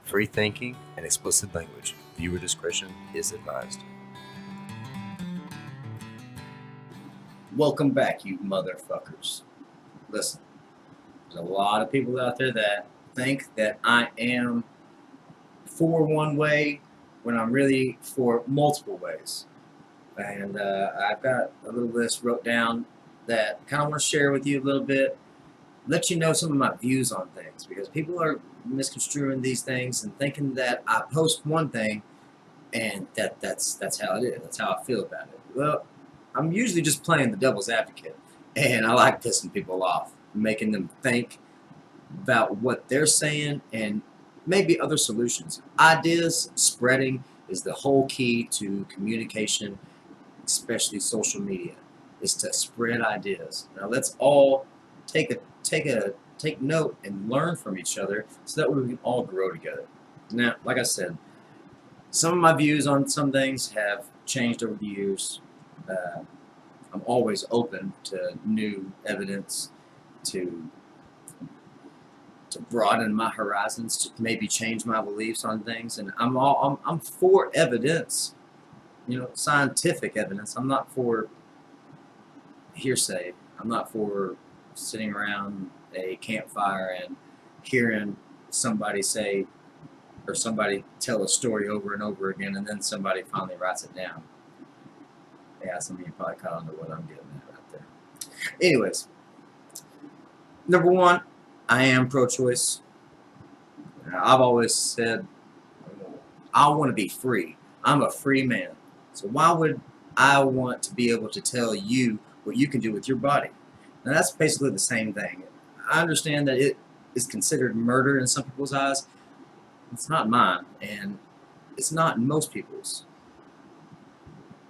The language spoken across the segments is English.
free thinking, and explicit language. Viewer discretion is advised. Welcome back, you motherfuckers. Listen, there's a lot of people out there that think that I am for one way when I'm really for multiple ways. And I've got a little list wrote down that I kind of want to share with you a little bit, let you know some of my views on things, because people are misconstruing these things and thinking that I post one thing and that's how it is. That's how I feel about it. Well, I'm usually just playing the devil's advocate, and I like pissing people off, making them think about what they're saying and maybe other solutions. Ideas spreading is the whole key to communication, especially social media, is to spread ideas. Now let's all take note and learn from each other so that we can all grow together. Now, like I said, some of my views on some things have changed over the years. I'm always open to new evidence, to broaden my horizons, to maybe change my beliefs on things. And I'm for evidence, scientific evidence. I'm not for hearsay. I'm not for sitting around a campfire and hearing somebody say or somebody tell a story over and over again, and then somebody finally writes it down. Yeah, some of you probably caught on to what I'm getting at right there. Anyways, number one, I am pro-choice. I've always said I want to be free. I'm a free man. So why would I want to be able to tell you what you can do with your body? Now that's basically the same thing. I understand that it is considered murder in some people's eyes. It's not mine, and it's not in most people's.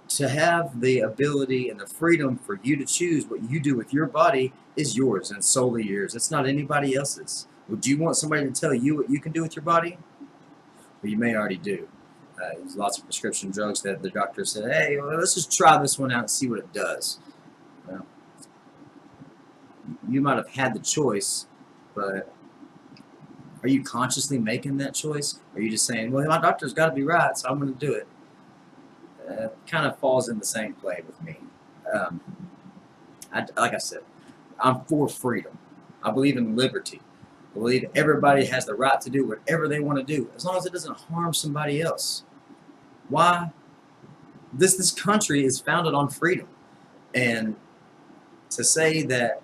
To have the ability and the freedom for you to choose what you do with your body is yours and solely yours. It's not anybody else's. Would you want somebody to tell you what you can do with your body? Well, you may already do. There's lots of prescription drugs that the doctor said, hey, well, let's just try this one out and see what it does. Well, you might have had the choice, but are you consciously making that choice? Or are you just saying, well, my doctor's got to be right, so I'm going to do it? Kind of falls in the same play with me. Like I said, I'm for freedom. I believe in liberty. I believe everybody has the right to do whatever they want to do, as long as it doesn't harm somebody else. Why? This country is founded on freedom. And to say that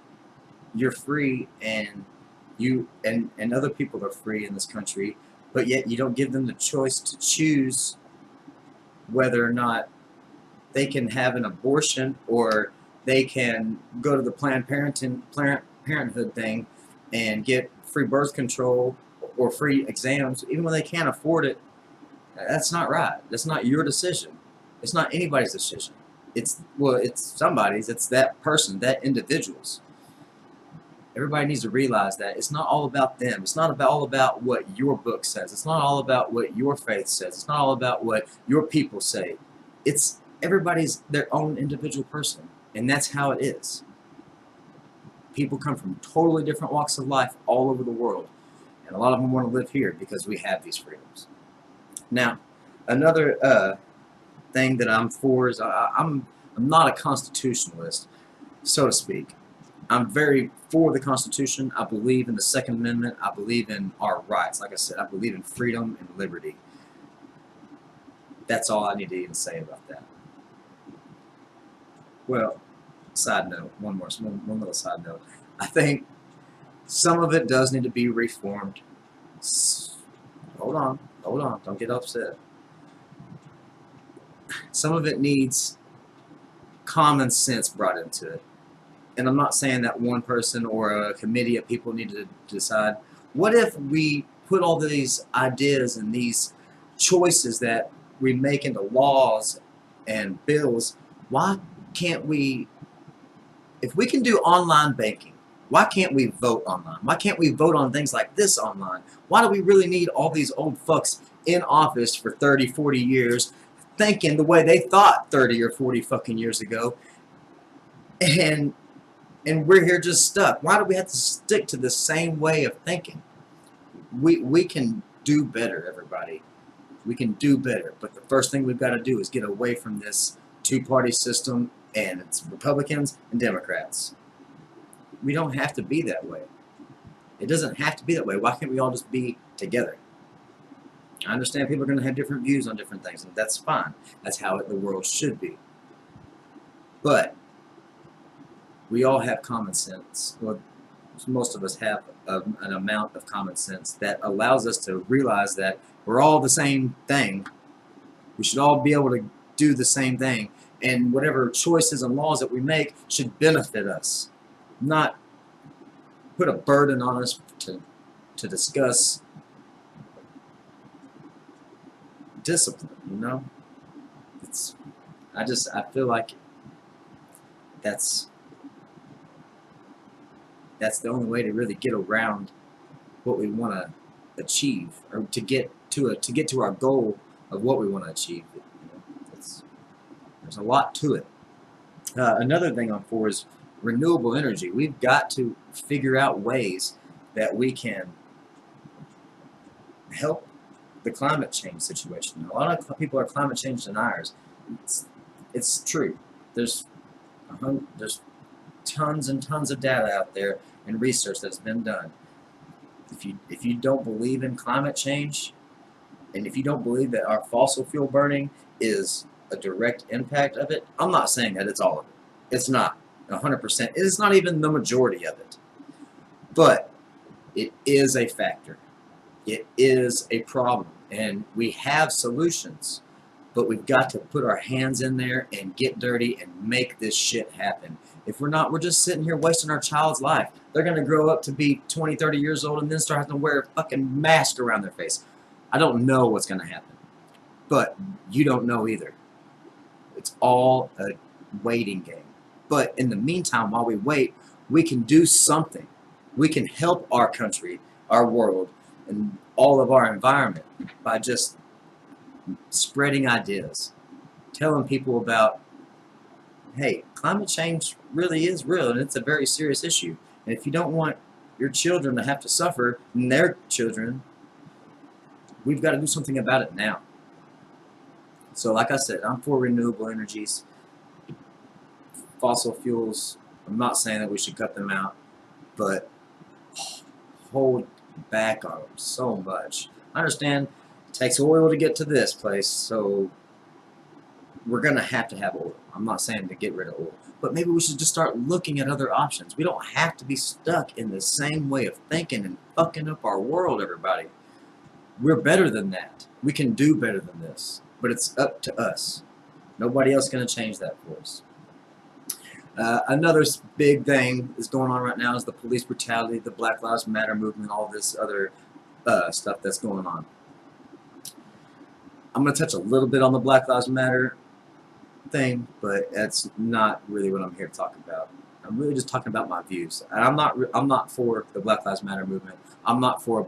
you're free and you and other people are free in this country, but yet you don't give them the choice to choose whether or not they can have an abortion or they can go to the Planned Parenthood thing and get free birth control or free exams, even when they can't afford it. That's not right. That's not your decision. It's not anybody's decision. It's somebody's. It's that person, that individual's. Everybody needs to realize that it's not all about them. It's not all about what your book says. It's not all about what your faith says. It's not all about what your people say. It's everybody's their own individual person, and that's how it is. People come from totally different walks of life all over the world, and a lot of them want to live here because we have these freedoms. Now, another thing that I'm for is I'm not a constitutionalist, so to speak. I'm very for the Constitution. I believe in the Second Amendment. I believe in our rights. Like I said, I believe in freedom and liberty. That's all I need to even say about that. Well, side note, one little side note. I think some of it does need to be reformed. Hold on, don't get upset. Some of it needs common sense brought into it. And I'm not saying that one person or a committee of people need to decide. What if we put all these ideas and these choices that we make into laws and bills? Why can't we, if we can do online banking, why can't we vote online? Why can't we vote on things like this online? Why do we really need all these old fucks in office for 30, 40 years thinking the way they thought 30 or 40 fucking years ago? And we're here just stuck. Why do we have to stick to the same way of thinking? We can do better, everybody. We can do better. But the first thing we've got to do is get away from this two-party system, and it's Republicans and Democrats. We don't have to be that way. It doesn't have to be that way. Why can't we all just be together? I understand people are going to have different views on different things, and that's fine. That's how the world should be. But we all have common sense. Well, most of us have an amount of common sense that allows us to realize that we're all the same thing. We should all be able to do the same thing, and whatever choices and laws that we make should benefit us, not put a burden on us to discuss discipline. You know, I feel like that's the only way to really get around what we want to achieve, or to get to our goal of what we want to achieve. You know, there's a lot to it. Another thing I'm for is renewable energy. We've got to figure out ways that we can help the climate change situation. A lot of people are climate change deniers. It's true. There's tons and tons of data out there and research that's been done. If you don't believe in climate change, and if you don't believe that our fossil fuel burning is a direct impact of it, I'm not saying that it's all of it. It's not 100%. It's not even the majority of it. But it is a factor. It is a problem. And we have solutions. But we've got to put our hands in there and get dirty and make this shit happen. If we're not, we're just sitting here wasting our child's life. They're going to grow up to be 20, 30 years old and then start having to wear a fucking mask around their face. I don't know what's going to happen. But you don't know either. It's all a waiting game. But in the meantime, while we wait, we can do something. We can help our country, our world, and all of our environment by just spreading ideas, telling people about, hey, climate change really is real, and it's a very serious issue. And if you don't want your children to have to suffer, and their children, we've got to do something about it now. So like I said, I'm for renewable energies. Fossil fuels, I'm not saying that we should cut them out, but hold back on them so much. I understand it takes oil to get to this place, so we're going to have oil. I'm not saying to get rid of oil, but maybe we should just start looking at other options. We don't have to be stuck in the same way of thinking and fucking up our world, everybody. We're better than that. We can do better than this, but it's up to us. Nobody else is going to change that for us. Another big thing is going on right now is the police brutality, the Black Lives Matter movement, all this other stuff that's going on. I'm going to touch a little bit on the Black Lives Matter thing, but that's not really what I'm here to talk about. I'm really just talking about my views. And I'm not for the Black Lives Matter movement. I'm not for a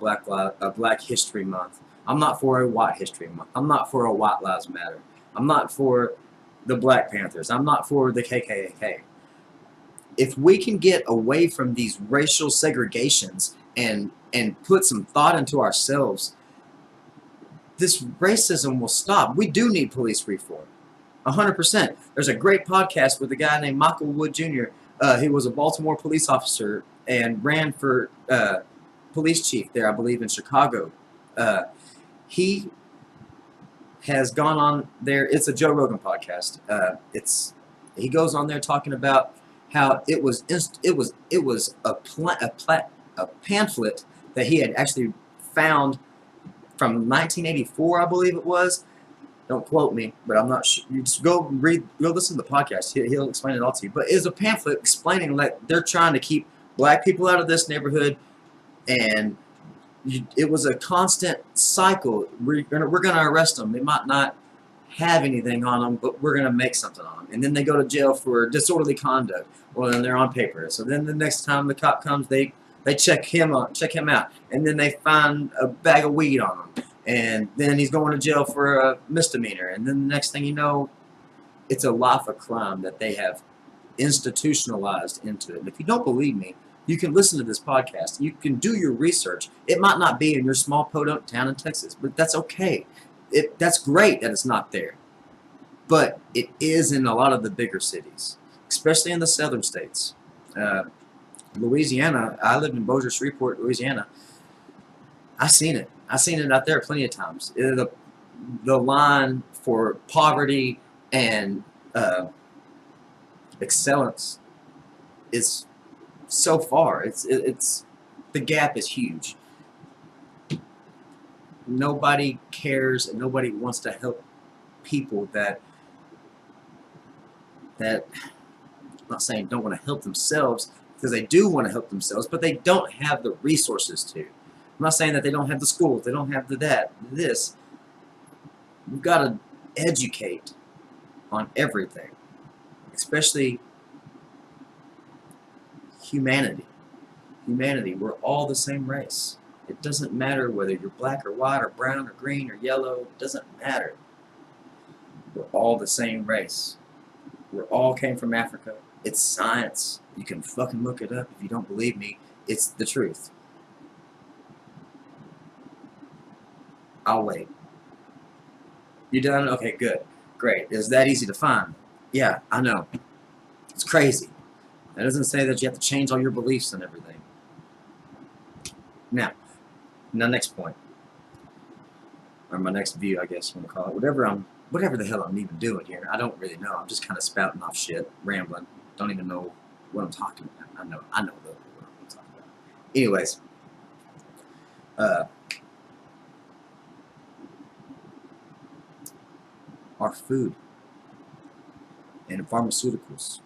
Black History Month. I'm not for a White History Month. I'm not for a White Lives Matter. I'm not for the Black Panthers. I'm not for the KKK. If we can get away from these racial segregations and put some thought into ourselves, this racism will stop. We do need police reform, 100%. There's a great podcast with a guy named Michael Wood Jr. He was a Baltimore police officer and ran for police chief there, I believe, in Chicago. He has gone on there. It's a Joe Rogan podcast. He goes on there talking about how it was a pamphlet that he had actually found from 1984, I believe it was. Don't quote me, but I'm not sure. You just go listen to the podcast. He'll explain it all to you. But it's a pamphlet explaining that they're trying to keep black people out of this neighborhood, and it was a constant cycle. We're gonna arrest them. They might not have anything on them, but we're gonna make something on them, and then they go to jail for disorderly conduct. Well, then they're on paper. So then the next time the cop comes, they check him out, and then they find a bag of weed on him, and then he's going to jail for a misdemeanor, and then the next thing you know, it's a life of crime that they have institutionalized into it. And if you don't believe me, You can listen to this podcast. You can do your research. It might not be in your small podunk town in Texas, but that's okay. That's great that it's not there. But it is in a lot of the bigger cities, especially in the southern states. Louisiana, I lived in Bossier, Shreveport, Louisiana. I seen it. I seen it out there plenty of times. The line for poverty and excellence is so far. It's the gap is huge. Nobody cares and nobody wants to help people that I'm not saying don't want to help themselves, because they do want to help themselves, but they don't have the resources to. I'm not saying that they don't have the schools, they don't have this. We've got to educate on everything, especially humanity. Humanity, we're all the same race. It doesn't matter whether you're black or white or brown or green or yellow. It doesn't matter. We're all the same race. We all came from Africa. It's science. You can fucking look it up if you don't believe me. It's the truth. I'll wait. You done? Okay, good. Great. Is that easy to find? Yeah, I know. It's crazy. That doesn't say that you have to change all your beliefs and everything. Now next point. Or my next view, I guess you want to call it. Whatever the hell I'm even doing here. I don't really know. I'm just kind of spouting off shit, rambling. Don't even know what I'm talking about. I know a little bit what I'm talking about. Anyways, our food and pharmaceuticals.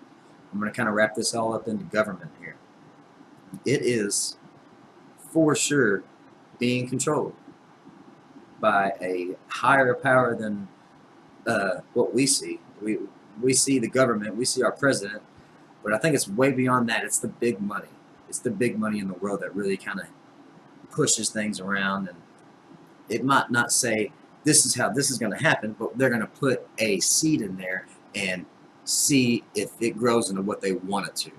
I'm going to kind of wrap this all up into government here. It is for sure being controlled by a higher power than what we see. We see the government, we see our president, but I think it's way beyond that. It's the big money. It's the big money in the world that really kind of pushes things around, and it might not say this is how this is going to happen, but they're going to put a seed in there and see if it grows into what they want it to.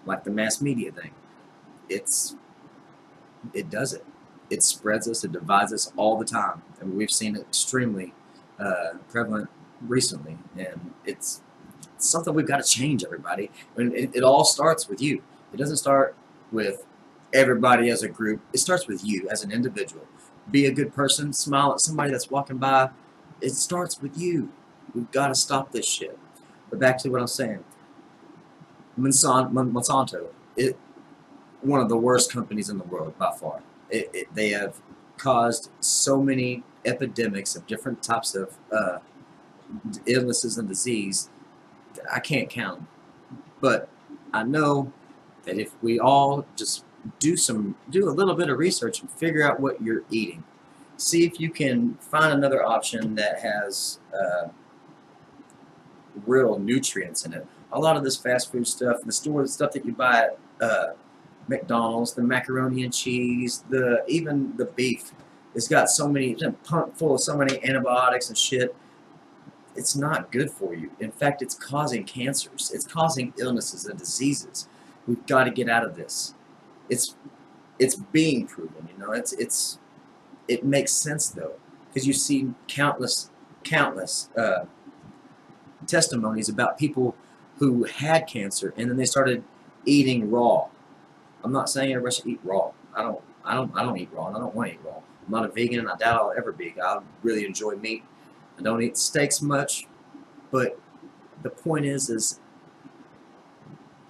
Like the mass media thing. It does it. It spreads us, it divides us all the time. And we've seen it extremely prevalent recently. And it's something we've got to change, everybody. And it all starts with you. It doesn't start with everybody as a group. It starts with you as an individual. Be a good person, smile at somebody that's walking by. It starts with you. We've got to stop this shit. But back to what I'm saying. Monsanto, one of the worst companies in the world by far. They have caused so many epidemics of different types of illnesses and disease that I can't count. But I know that if we all just do a little bit of research and figure out what you're eating, see if you can find another option that has real nutrients in it. A lot of this fast food stuff, the stuff that you buy at McDonald's, the macaroni and cheese, even the beef, it's got so many, it's pumped full of so many antibiotics and shit. It's not good for you. In fact, it's causing cancers. It's causing illnesses and diseases. We've got to get out of this. It's being proven, you know. It makes sense though, because you see countless testimonies about people who had cancer and then they started eating raw. I'm not saying everybody should eat raw. I don't eat raw, and I don't want to eat raw. I'm not a vegan, and I doubt I'll ever be. I really enjoy meat. I don't eat steaks much, but the point is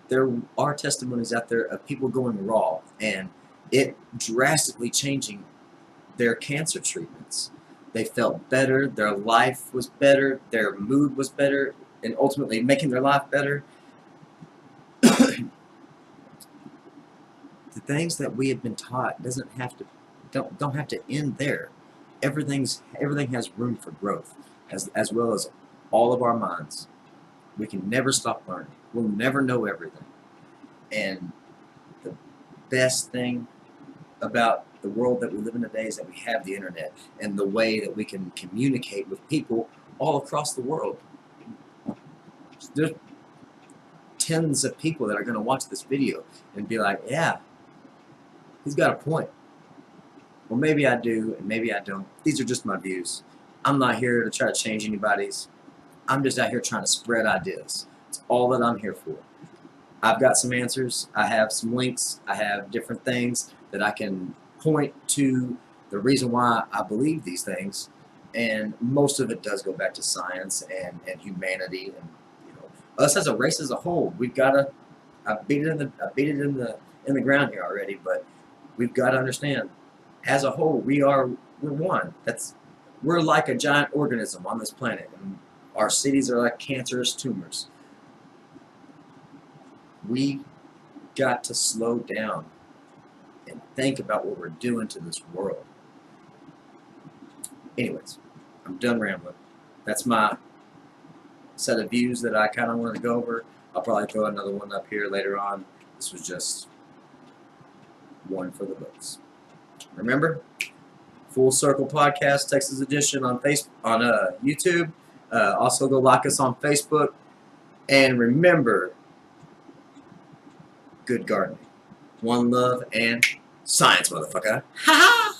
there are testimonies out there of people going raw and it drastically changing their cancer treatments. They felt better, their life was better, their mood was better, and ultimately making their life better. The things that we have been taught don't have to end there. Everything has room for growth, as well as all of our minds. We can never stop learning. We'll never know everything. And the best thing about the world that we live in today is that we have the internet and the way that we can communicate with people all across the world. There's tens of people that are going to watch this video and be like, yeah, he's got a point. Well, maybe I do, and maybe I don't. These are just my views. I'm not here to try to change anybody's. I'm just out here trying to spread ideas. It's all that I'm here for. I've got some answers. I have some links. I have different things that I can point to the reason why I believe these things. And most of it does go back to science and humanity and us as a race as a whole. We've got to. I beat it in the ground here already, but we've got to understand, as a whole, we're one. We're like a giant organism on this planet, and our cities are like cancerous tumors. We got to slow down and think about what we're doing to this world. Anyways, I'm done rambling. That's my set of views that I kind of wanted to go over. I'll probably throw another one up here later on. This was just one for the books. Remember, Full Circle Podcast, Texas Edition on YouTube. Also go like us on Facebook. And remember, good gardening. One love and science, motherfucker. Ha ha!